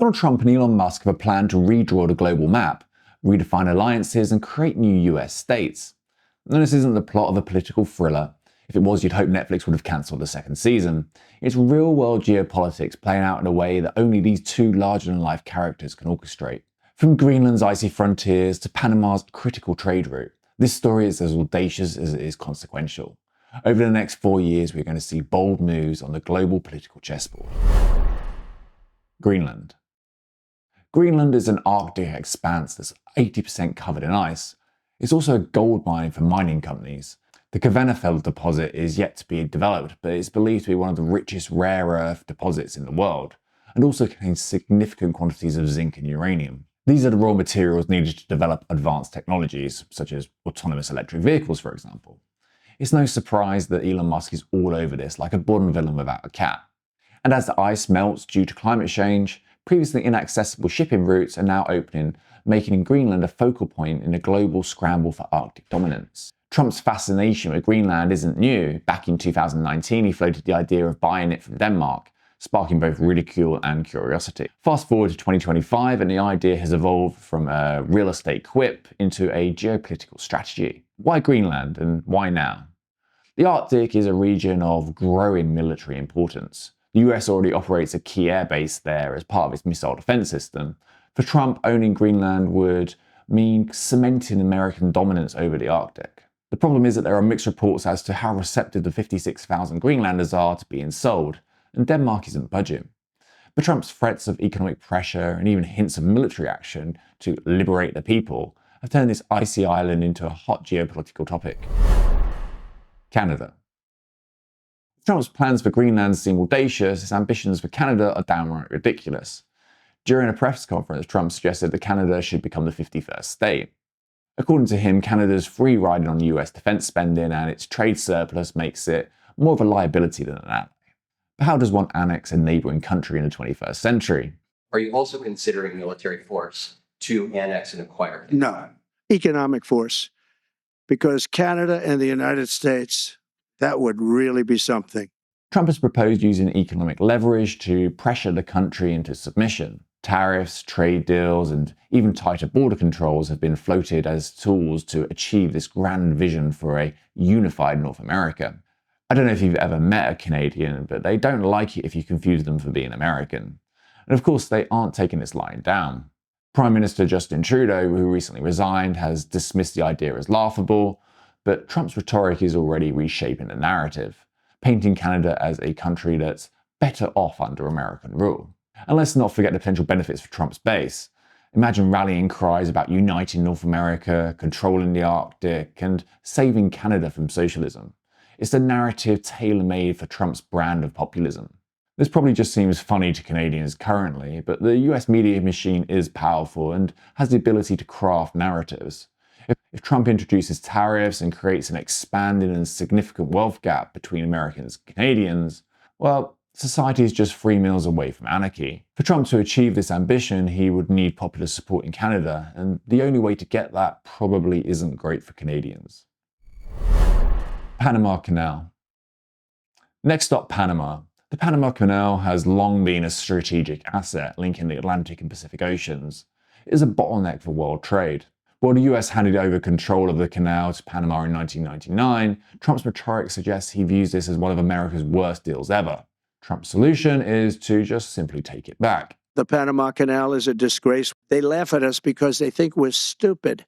Donald Trump and Elon Musk have a plan to redraw the global map, redefine alliances, and create new US states. And this isn't the plot of a political thriller. If it was, you'd hope Netflix would have cancelled the second season. It's real-world geopolitics playing out in a way that only these two larger-than-life characters can orchestrate. From Greenland's icy frontiers to Panama's critical trade route, this story is as audacious as it is consequential. Over the next 4 years, we're going to see bold moves on the global political chessboard. Greenland. Greenland is an Arctic expanse that's 80% covered in ice. It's also a gold mine for mining companies. The Kvanefjeld deposit is yet to be developed, but it's believed to be one of the richest rare earth deposits in the world, and also contains significant quantities of zinc and uranium. These are the raw materials needed to develop advanced technologies, such as autonomous electric vehicles, for example. It's no surprise that Elon Musk is all over this, like a Bond villain without a cat. And as the ice melts due to climate change, previously inaccessible shipping routes are now opening, making Greenland a focal point in a global scramble for Arctic dominance. Trump's fascination with Greenland isn't new. Back in 2019, he floated the idea of buying it from Denmark, sparking both ridicule and curiosity. Fast forward to 2025, and the idea has evolved from a real estate quip into a geopolitical strategy. Why Greenland, and why now? The Arctic is a region of growing military importance. The US already operates a key airbase there as part of its missile defense system. For Trump, owning Greenland would mean cementing American dominance over the Arctic. The problem is that there are mixed reports as to how receptive the 56,000 Greenlanders are to being sold, and Denmark isn't budging. But Trump's threats of economic pressure and even hints of military action to liberate the people have turned this icy island into a hot geopolitical topic. Canada. Trump's plans for Greenland seem audacious, his ambitions for Canada are downright ridiculous. During a press conference, Trump suggested that Canada should become the 51st state. According to him, Canada's free riding on US defense spending and its trade surplus makes it more of a liability than an ally. But how does one annex a neighboring country in the 21st century? Are you also considering military force to annex and acquire? No, economic force. Because Canada and the United States, that would really be something. Trump has proposed using economic leverage to pressure the country into submission. Tariffs, trade deals, and even tighter border controls have been floated as tools to achieve this grand vision for a unified North America. I don't know if you've ever met a Canadian, but they don't like it if you confuse them for being American. And of course, they aren't taking this lying down. Prime Minister Justin Trudeau, who recently resigned, has dismissed the idea as laughable, but Trump's rhetoric is already reshaping the narrative, painting Canada as a country that's better off under American rule. And let's not forget the potential benefits for Trump's base. Imagine rallying cries about uniting North America, controlling the Arctic, and saving Canada from socialism. It's a narrative tailor-made for Trump's brand of populism. This probably just seems funny to Canadians currently, but the US media machine is powerful and has the ability to craft narratives. If Trump introduces tariffs and creates an expanding and significant wealth gap between Americans and Canadians, well, society is just 3 meals away from anarchy. For Trump to achieve this ambition, he would need popular support in Canada, and the only way to get that probably isn't great for Canadians. Panama Canal. Next stop, Panama. The Panama Canal has long been a strategic asset linking the Atlantic and Pacific Oceans. It is a bottleneck for world trade. While the US handed over control of the canal to Panama in 1999, Trump's rhetoric suggests he views this as one of America's worst deals ever. Trump's solution is to just simply take it back. The Panama Canal is a disgrace. They laugh at us because they think we're stupid,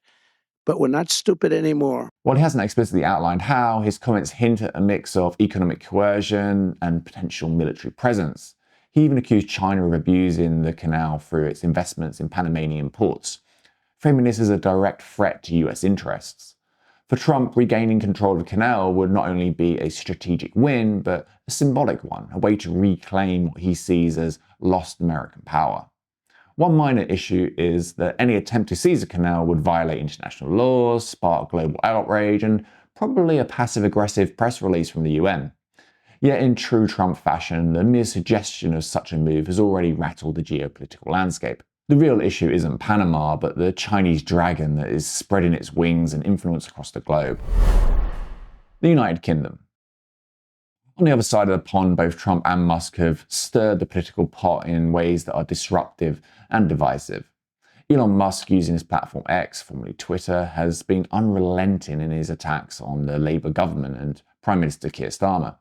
but we're not stupid anymore. While he hasn't explicitly outlined how, his comments hint at a mix of economic coercion and potential military presence. He even accused China of abusing the canal through its investments in Panamanian ports, framing this as a direct threat to US interests. For Trump, regaining control of the canal would not only be a strategic win, but a symbolic one, a way to reclaim what he sees as lost American power. One minor issue is that any attempt to seize the canal would violate international laws, spark global outrage, and probably a passive-aggressive press release from the UN. Yet in true Trump fashion, the mere suggestion of such a move has already rattled the geopolitical landscape. The real issue isn't Panama, but the Chinese dragon that is spreading its wings and influence across the globe. The United Kingdom. On the other side of the pond, both Trump and Musk have stirred the political pot in ways that are disruptive and divisive. Elon Musk, using his platform X, formerly Twitter, has been unrelenting in his attacks on the Labour government and Prime Minister Keir Starmer.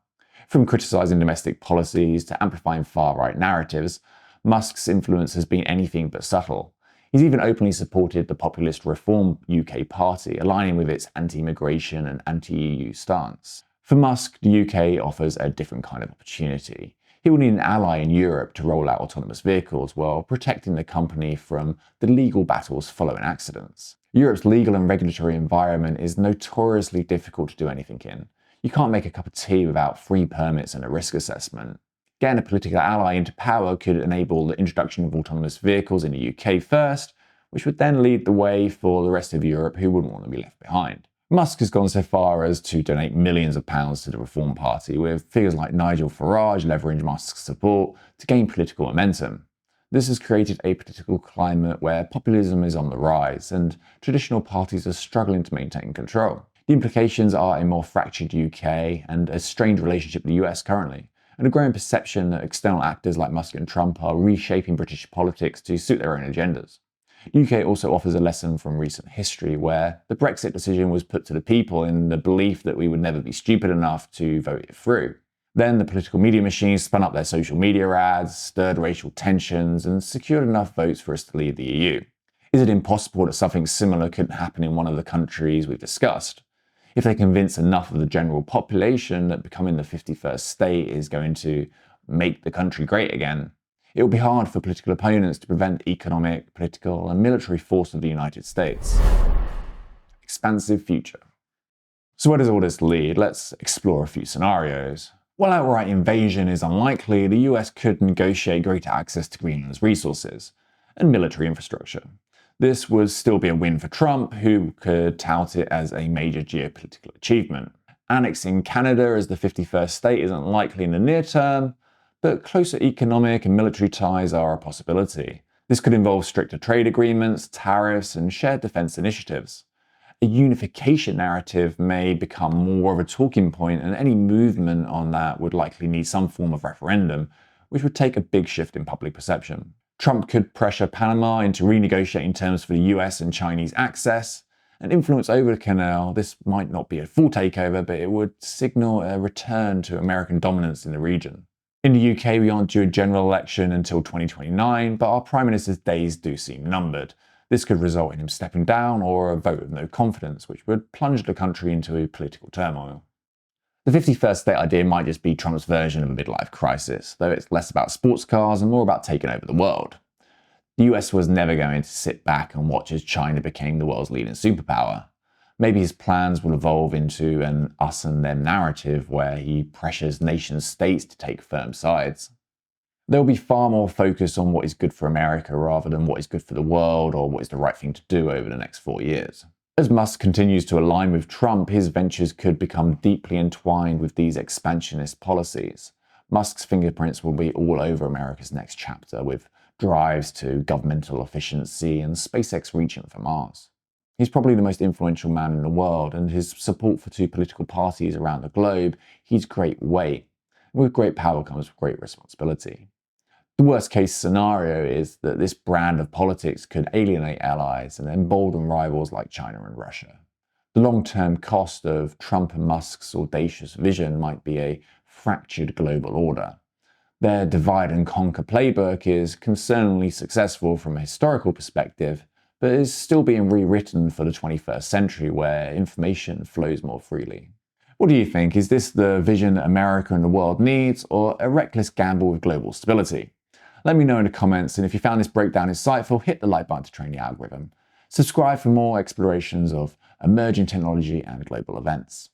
From criticising domestic policies to amplifying far-right narratives, Musk's influence has been anything but subtle. He's even openly supported the populist Reform UK Party, aligning with its anti-immigration and anti-EU stance. For Musk, the UK offers a different kind of opportunity. He will need an ally in Europe to roll out autonomous vehicles while protecting the company from the legal battles following accidents. Europe's legal and regulatory environment is notoriously difficult to do anything in. You can't make a cup of tea without free permits and a risk assessment. Getting a political ally into power could enable the introduction of autonomous vehicles in the UK first, which would then lead the way for the rest of Europe who wouldn't want to be left behind. Musk has gone so far as to donate millions of pounds to the Reform Party, with figures like Nigel Farage leveraging Musk's support to gain political momentum. This has created a political climate where populism is on the rise and traditional parties are struggling to maintain control. The implications are a more fractured UK and a strained relationship with the US currently, and a growing perception that external actors like Musk and Trump are reshaping British politics to suit their own agendas. The UK also offers a lesson from recent history where the Brexit decision was put to the people in the belief that we would never be stupid enough to vote it through. Then the political media machines spun up their social media ads, stirred racial tensions, and secured enough votes for us to leave the EU. Is it impossible that something similar couldn't happen in one of the countries we've discussed? If they convince enough of the general population that becoming the 51st state is going to make the country great again, it will be hard for political opponents to prevent the economic, political, and military force of the United States. Expansive future. So where does all this lead? Let's explore a few scenarios. While outright invasion is unlikely, the US could negotiate greater access to Greenland's resources and military infrastructure. This would still be a win for Trump, who could tout it as a major geopolitical achievement. Annexing Canada as the 51st state isn't likely in the near term, but closer economic and military ties are a possibility. This could involve stricter trade agreements, tariffs, and shared defense initiatives. A unification narrative may become more of a talking point, and any movement on that would likely need some form of referendum, which would take a big shift in public perception. Trump could pressure Panama into renegotiating terms for the US and Chinese access, and influence over the canal. This might not be a full takeover, but it would signal a return to American dominance in the region. In the UK, we aren't due a general election until 2029, but our Prime Minister's days do seem numbered. This could result in him stepping down or a vote of no confidence, which would plunge the country into political turmoil. The 51st state idea might just be Trump's version of a midlife crisis, though it's less about sports cars and more about taking over the world. The US was never going to sit back and watch as China became the world's leading superpower. Maybe his plans will evolve into an us and them narrative where he pressures nation states to take firm sides. There will be far more focus on what is good for America rather than what is good for the world or what is the right thing to do over the next 4 years. As Musk continues to align with Trump, his ventures could become deeply entwined with these expansionist policies. Musk's fingerprints will be all over America's next chapter, with drives to governmental efficiency and SpaceX reaching for Mars. He's probably the most influential man in the world, and his support for two political parties around the globe, he's great weight. With great power comes great responsibility. The worst case scenario is that this brand of politics could alienate allies and embolden rivals like China and Russia. The long-term cost of Trump and Musk's audacious vision might be a fractured global order. Their divide and conquer playbook is concerningly successful from a historical perspective, but is still being rewritten for the 21st century where information flows more freely. What do you think? Is this the vision that America and the world needs, or a reckless gamble with global stability? Let me know in the comments, and if you found this breakdown insightful, hit the like button to train the algorithm. Subscribe for more explorations of emerging technology and global events.